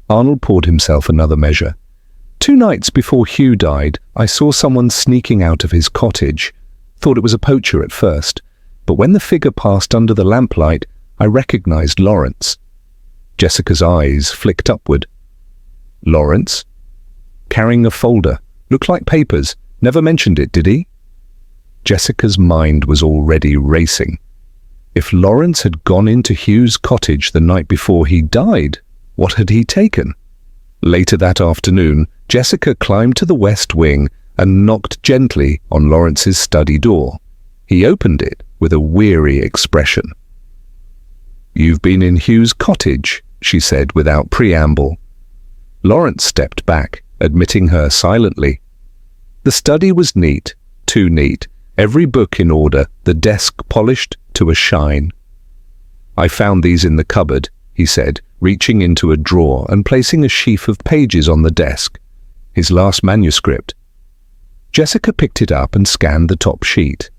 A: Arnold poured himself another measure. 2 nights before Hugh died, I saw someone sneaking out of his cottage. Thought it was a poacher at first, but when the figure passed under the lamplight, I recognized Lawrence. Jessica's eyes flicked upward. Lawrence? Carrying a folder. Looked like papers. Never mentioned it, did he? Jessica's mind was already racing. If Lawrence had gone into Hugh's cottage the night before he died, what had he taken? Later that afternoon, Jessica climbed to the west wing and knocked gently on Lawrence's study door. He opened it with a weary expression. You've been in Hugh's cottage, she said without preamble. Lawrence stepped back, admitting her silently. The study was neat, too neat, every book in order, the desk polished to a shine. I found these in the cupboard, he said, reaching into a drawer and placing a sheaf of pages on the desk. His last manuscript. Jessica picked it up and scanned the top sheet.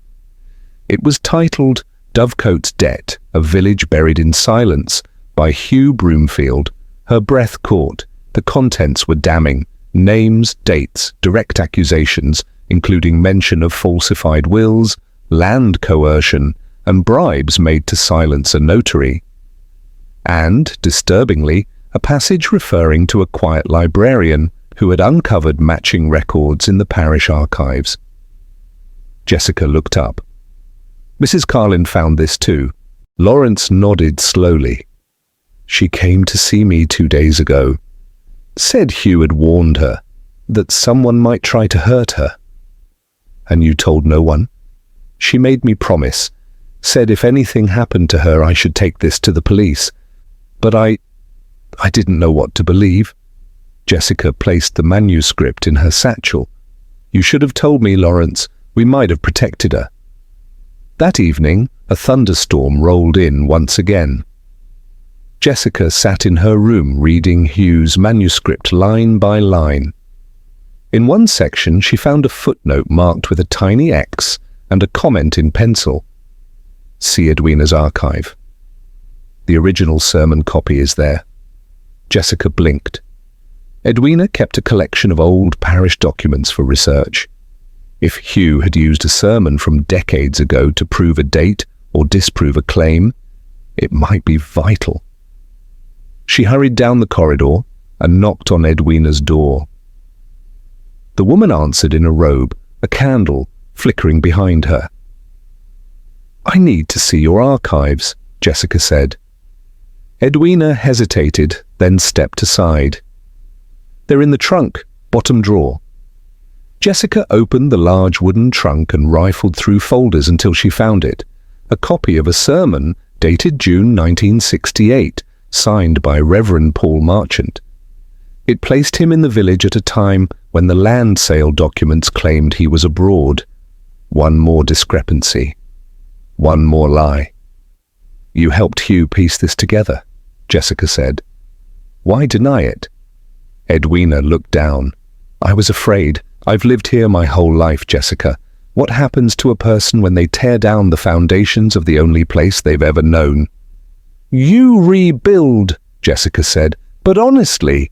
A: It was titled Dovecote's Debt, A Village Buried in Silence, by Hugh Broomfield. Her breath caught. The contents were damning. Names, dates, direct accusations, including mention of falsified wills, land coercion, and bribes made to silence a notary. And, disturbingly, a passage referring to a quiet librarian who had uncovered matching records in the parish archives. Jessica looked up. Mrs. Carlin found this too. Lawrence nodded slowly. She came to see me 2 days ago. Said Hugh had warned her that someone might try to hurt her. And you told no one? She made me promise. Said if anything happened to her I should take this to the police. But I didn't know what to believe. Jessica placed the manuscript in her satchel. You should have told me, Lawrence. We might have protected her. That evening, a thunderstorm rolled in once again. Jessica sat in her room reading Hugh's manuscript line by line. In one section, she found a footnote marked with a tiny X and a comment in pencil. See Edwina's archive. The original sermon copy is there. Jessica blinked. Edwina kept a collection of old parish documents for research. If Hugh had used a sermon from decades ago to prove a date or disprove a claim, it might be vital. She hurried down the corridor and knocked on Edwina's door. The woman answered in a robe, a candle flickering behind her. I need to see your archives, Jessica said. Edwina hesitated, then stepped aside. They're in the trunk, bottom drawer. Jessica opened the large wooden trunk and rifled through folders until she found it. A copy of a sermon dated June 1968, signed by Reverend Paul Marchant. It placed him in the village at a time when the land sale documents claimed he was abroad. One more discrepancy. One more lie. You helped Hugh piece this together, Jessica said. Why deny it? Edwina looked down. I was afraid. I've lived here my whole life, Jessica. What happens to a person when they tear down the foundations of the only place they've ever known? You rebuild, Jessica said, but honestly.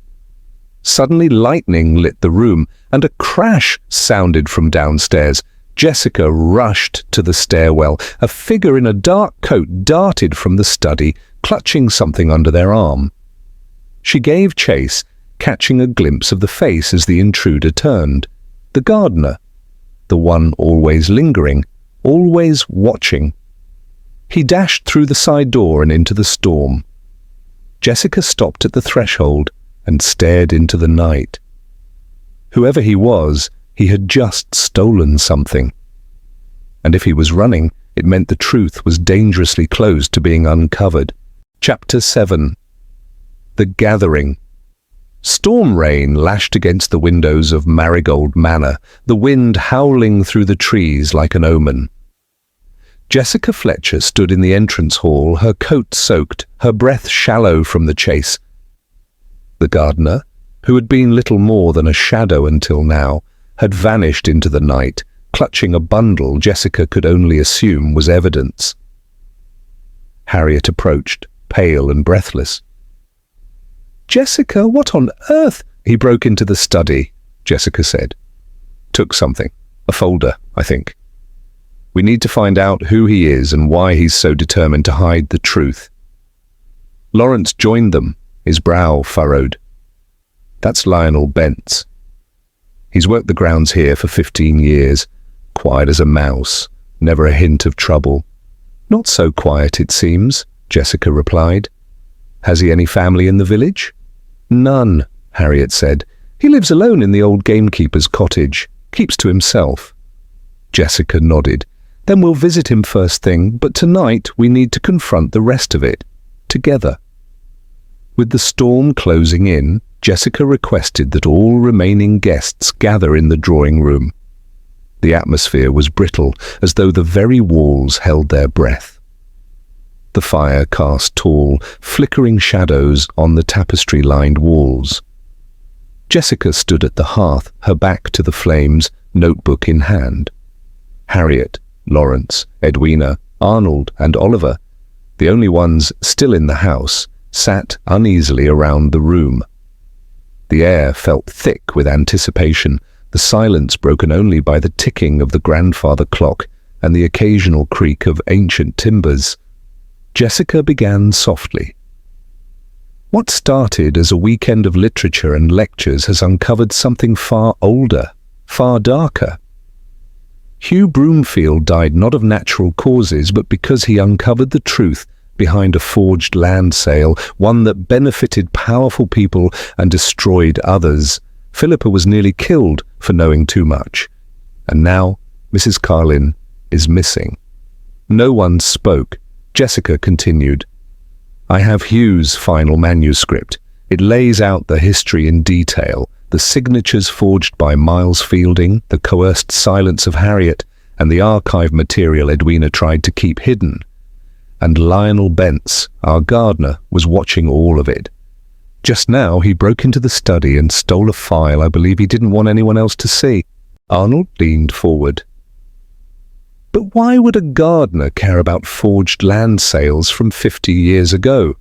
A: Suddenly lightning lit the room, and a crash sounded from downstairs. Jessica rushed to the stairwell. A figure in a dark coat darted from the study, clutching something under their arm. She gave chase, catching a glimpse of the face as the intruder turned. The gardener, the one always lingering, always watching. He dashed through the side door and into the storm. Jessica stopped at the threshold and stared into the night. Whoever he was, he had just stolen something. And if he was running, it meant the truth was dangerously close to being uncovered. Chapter 7. The Gathering. Storm rain lashed against the windows of Marigold Manor, the wind howling through the trees like an omen. Jessica Fletcher stood in the entrance hall, her coat soaked, her breath shallow from the chase. The gardener, who had been little more than a shadow until now, had vanished into the night, clutching a bundle Jessica could only assume was evidence. Harriet approached, pale and breathless. "Jessica, what on earth?" "He broke into the study," Jessica said. "Took something. A folder, I think. We need to find out who he is and why he's so determined to hide the truth." Lawrence joined them, his brow furrowed. "That's Lionel Bentz. He's worked the grounds here for 15 years, quiet as a mouse, never a hint of trouble." "Not so quiet, it seems," Jessica replied. "Has he any family in the village?" "None," Harriet said. "He lives alone in the old gamekeeper's cottage, keeps to himself." Jessica nodded. "Then we'll visit him first thing, but tonight we need to confront the rest of it, together." With the storm closing in, Jessica requested that all remaining guests gather in the drawing room. The atmosphere was brittle, as though the very walls held their breath. The fire cast tall, flickering shadows on the tapestry-lined walls. Jessica stood at the hearth, her back to the flames, notebook in hand. Harriet, Lawrence, Edwina, Arnold, and Oliver, the only ones still in the house, sat uneasily around the room. The air felt thick with anticipation, the silence broken only by the ticking of the grandfather clock and the occasional creak of ancient timbers. Jessica began softly. "What started as a weekend of literature and lectures has uncovered something far older, far darker. Hugh Broomfield died not of natural causes, but because he uncovered the truth behind a forged land sale, one that benefited powerful people and destroyed others. Philippa was nearly killed for knowing too much. And now Mrs. Carlin is missing." No one spoke. Jessica continued. "I have Hugh's final manuscript. It lays out the history in detail, the signatures forged by Miles Fielding, the coerced silence of Harriet, and the archive material Edwina tried to keep hidden. And Lionel Bentz, our gardener, was watching all of it. Just now he broke into the study and stole a file I believe he didn't want anyone else to see." Arnold leaned forward. "But why would a gardener care about forged land sales from 50 years ago?"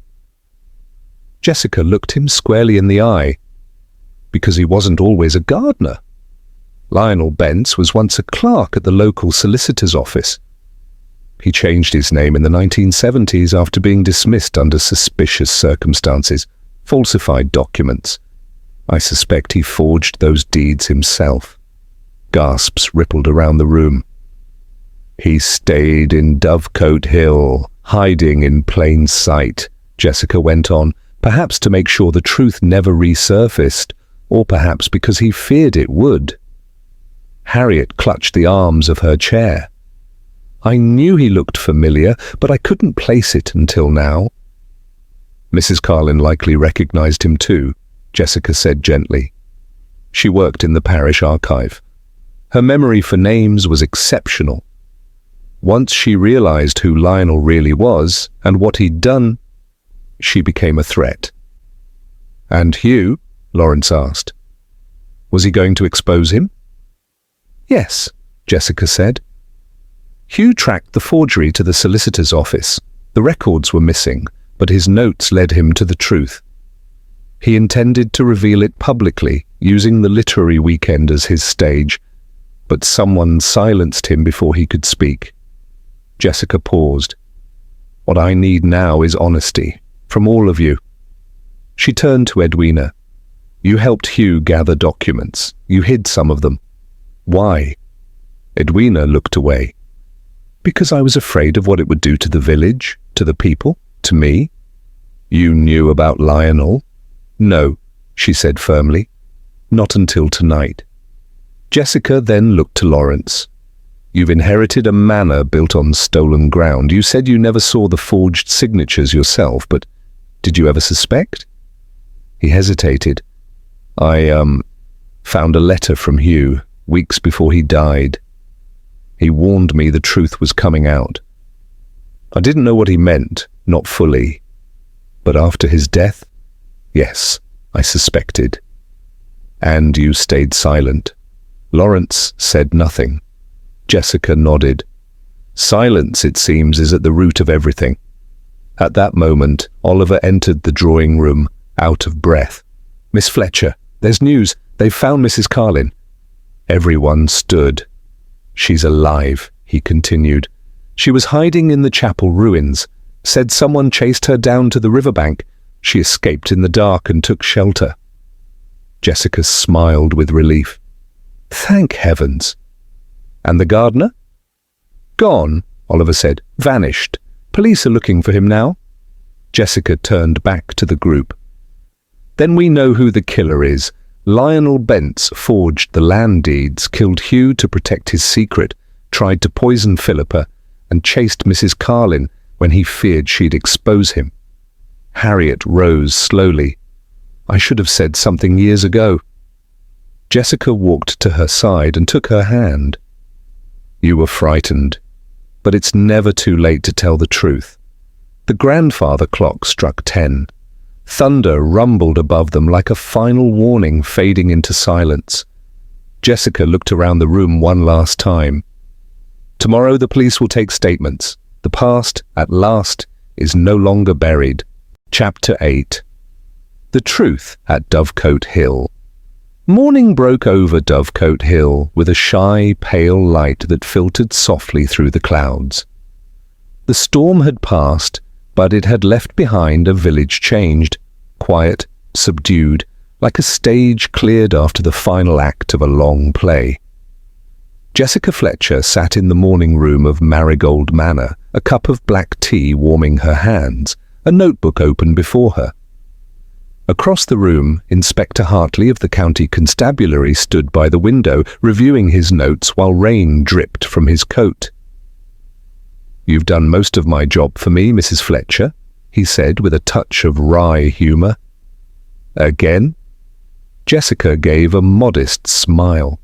A: Jessica looked him squarely in the eye. "Because he wasn't always a gardener. Lionel Bentz was once a clerk at the local solicitor's office. He changed his name in the 1970s after being dismissed under suspicious circumstances, falsified documents. I suspect he forged those deeds himself." Gasps rippled around the room. "He stayed in Dovecote Hill, hiding in plain sight," Jessica went on, "perhaps to make sure the truth never resurfaced, or perhaps because he feared it would." Harriet clutched the arms of her chair. "I knew he looked familiar, but I couldn't place it until now." "Mrs. Carlin likely recognized him too," Jessica said gently. She worked in the parish archive. Her memory for names was exceptional. Once she realized who Lionel really was and what he'd done, she became a threat. "And Hugh?" Lawrence asked. "Was he going to expose him?" "Yes," Jessica said. Hugh tracked the forgery to the solicitor's office. The records were missing, but his notes led him to the truth. He intended to reveal it publicly, using the literary weekend as his stage, but someone silenced him before he could speak. Jessica paused. "What I need now is honesty, from all of you." She turned to Edwina. "You helped Hugh gather documents. You hid some of them. Why?" Edwina looked away. "Because I was afraid of what it would do to the village, to the people, to me." "You knew about Lionel?" "No," she said firmly. "Not until tonight." Jessica then looked to Lawrence. "You've inherited a manor built on stolen ground. You said you never saw the forged signatures yourself, but did you ever suspect?" He hesitated. I found a letter from Hugh, weeks before he died. He warned me the truth was coming out. I didn't know what he meant, not fully. But after his death, yes, I suspected." "And you stayed silent?" Lawrence said nothing. Jessica nodded. "Silence, it seems, is at the root of everything. At that moment, Oliver entered the drawing room, out of breath. "Miss Fletcher, there's news. They've found Mrs. Carlin." Everyone stood. "She's alive," he continued. "She was hiding in the chapel ruins. Said someone chased her down to the riverbank. She escaped in the dark and took shelter." Jessica smiled with relief. "Thank heavens." "And the gardener?" "Gone," Oliver said. "Vanished. Police are looking for him now." Jessica turned back to the group. "Then we know who the killer is. Lionel Bentz forged the land deeds, killed Hugh to protect his secret, tried to poison Philippa, and chased Mrs. Carlin when he feared she'd expose him." Harriet rose slowly. "I should have said something years ago." Jessica walked to her side and took her hand. "You were frightened, but it's never too late to tell the truth." The grandfather clock struck 10. Thunder rumbled above them like a final warning fading into silence. Jessica looked around the room one last time. "Tomorrow the police will take statements. The past, at last, is no longer buried." Chapter 8. The Truth at Dovecote Hill. Morning broke over Dovecote Hill with a shy, pale light that filtered softly through the clouds. The storm had passed, but it had left behind a village changed, quiet, subdued, like a stage cleared after the final act of a long play. Jessica Fletcher sat in the morning room of Marigold Manor, a cup of black tea warming her hands, a notebook open before her. Across the room, Inspector Hartley of the County Constabulary stood by the window, reviewing his notes while rain dripped from his coat. "You've done most of my job for me, Mrs. Fletcher," he said with a touch of wry humour. "Again?" Jessica gave a modest smile.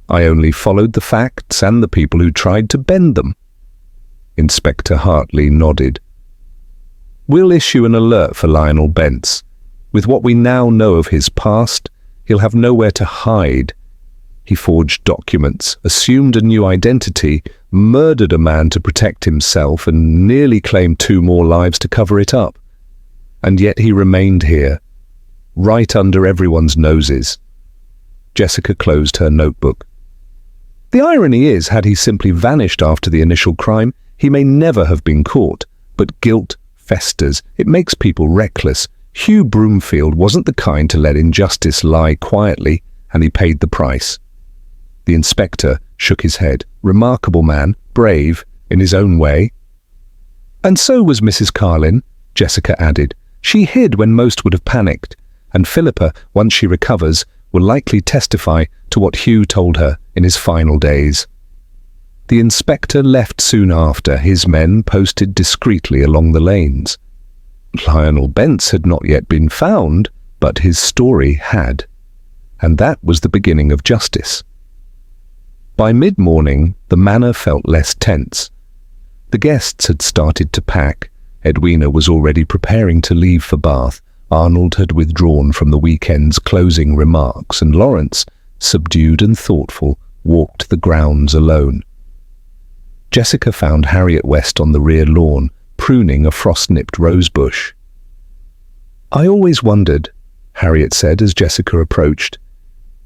A: "I only followed the facts and the people who tried to bend them." Inspector Hartley nodded. "We'll issue an alert for Lionel Bentz. With what we now know of his past, he'll have nowhere to hide. He forged documents, assumed a new identity, murdered a man to protect himself, and nearly claimed 2 more lives to cover it up. And yet he remained here, right under everyone's noses." Jessica closed her notebook. "The irony is, had he simply vanished after the initial crime, he may never have been caught. But guilt festers. It makes people reckless. Hugh Broomfield wasn't the kind to let injustice lie quietly, and he paid the price." The inspector shook his head. "Remarkable man, brave, in his own way." "And so was Mrs. Carlin," Jessica added. "She hid when most would have panicked, and Philippa, once she recovers, will likely testify to what Hugh told her in his final days." The inspector left soon after, his men posted discreetly along the lanes. Lionel Bentz had not yet been found, but his story had. And that was the beginning of justice. By mid-morning, the manor felt less tense. The guests had started to pack. Edwina was already preparing to leave for Bath. Arnold had withdrawn from the weekend's closing remarks, and Lawrence, subdued and thoughtful, walked the grounds alone. Jessica found Harriet West on the rear lawn, pruning a frost-nipped rosebush. "I always wondered," Harriet said as Jessica approached,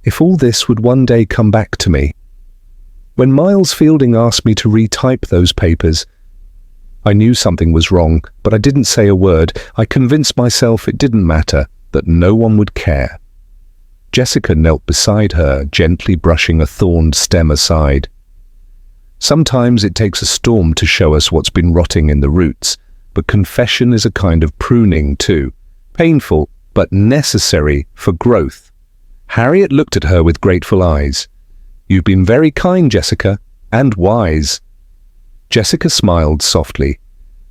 A: "if all this would one day come back to me. When Miles Fielding asked me to retype those papers, I knew something was wrong, but I didn't say a word. I convinced myself it didn't matter, that no one would care." Jessica knelt beside her, gently brushing a thorned stem aside. "Sometimes it takes a storm to show us what's been rotting in the roots, but confession is a kind of pruning too. Painful, but necessary for growth." Harriet looked at her with grateful eyes. "You've been very kind, Jessica, and wise." Jessica smiled softly.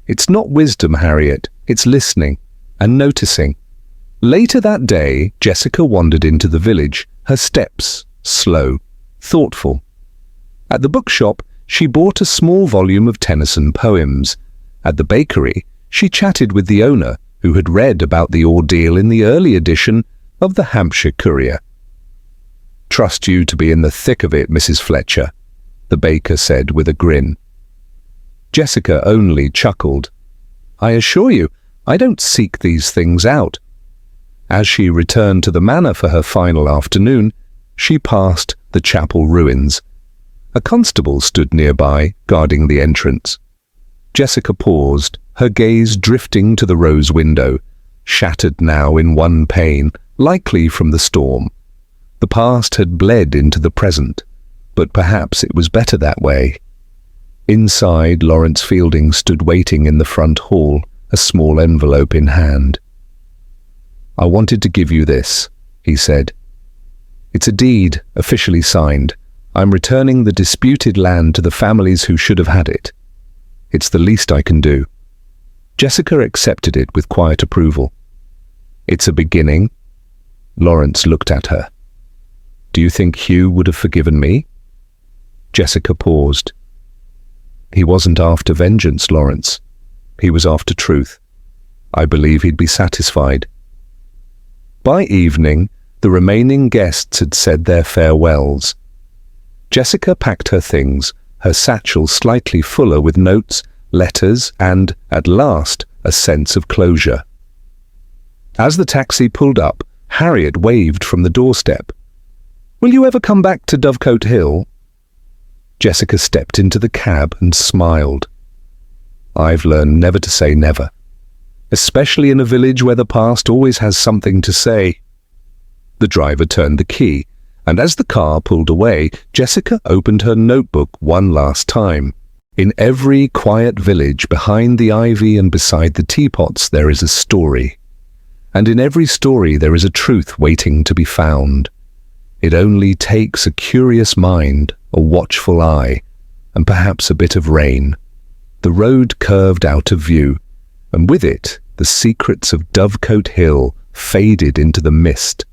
A: "It's not wisdom, Harriet. It's listening and noticing." Later that day, Jessica wandered into the village, her steps slow, thoughtful. At the bookshop, she bought a small volume of Tennyson poems. At the bakery, she chatted with the owner, who had read about the ordeal in the early edition of the Hampshire Courier. "Trust you to be in the thick of it, Mrs. Fletcher," the baker said with a grin. Jessica only chuckled. I assure you, I don't seek these things out." As she returned to the manor for her final afternoon, she passed the chapel ruins. A constable stood nearby, guarding the entrance. Jessica paused, her gaze drifting to the rose window, shattered now in one pane, likely from the storm. The past had bled into the present, but perhaps it was better that way. Inside, Lawrence Fielding stood waiting in the front hall, a small envelope in hand. "I wanted to give you this," he said. "It's a deed, officially signed. I'm returning the disputed land to the families who should have had it. It's the least I can do." Jessica accepted it with quiet approval. "It's a beginning." Lawrence looked at her. "Do you think Hugh would have forgiven me?" Jessica paused. "He wasn't after vengeance, Lawrence. He was after truth. I believe he'd be satisfied." By evening, the remaining guests had said their farewells. Jessica packed her things, her satchel slightly fuller with notes, letters, and, at last, a sense of closure. As the taxi pulled up, Harriet waved from the doorstep. "Will you ever come back to Dovecote Hill?" Jessica stepped into the cab and smiled. "I've learned never to say never, especially in a village where the past always has something to say." The driver turned the key, and as the car pulled away, Jessica opened her notebook one last time. In every quiet village, behind the ivy and beside the teapots, there is a story. And in every story there is a truth waiting to be found. It only takes a curious mind, a watchful eye, and perhaps a bit of rain. The road curved out of view, and with it, the secrets of Dovecote Hill faded into the mist.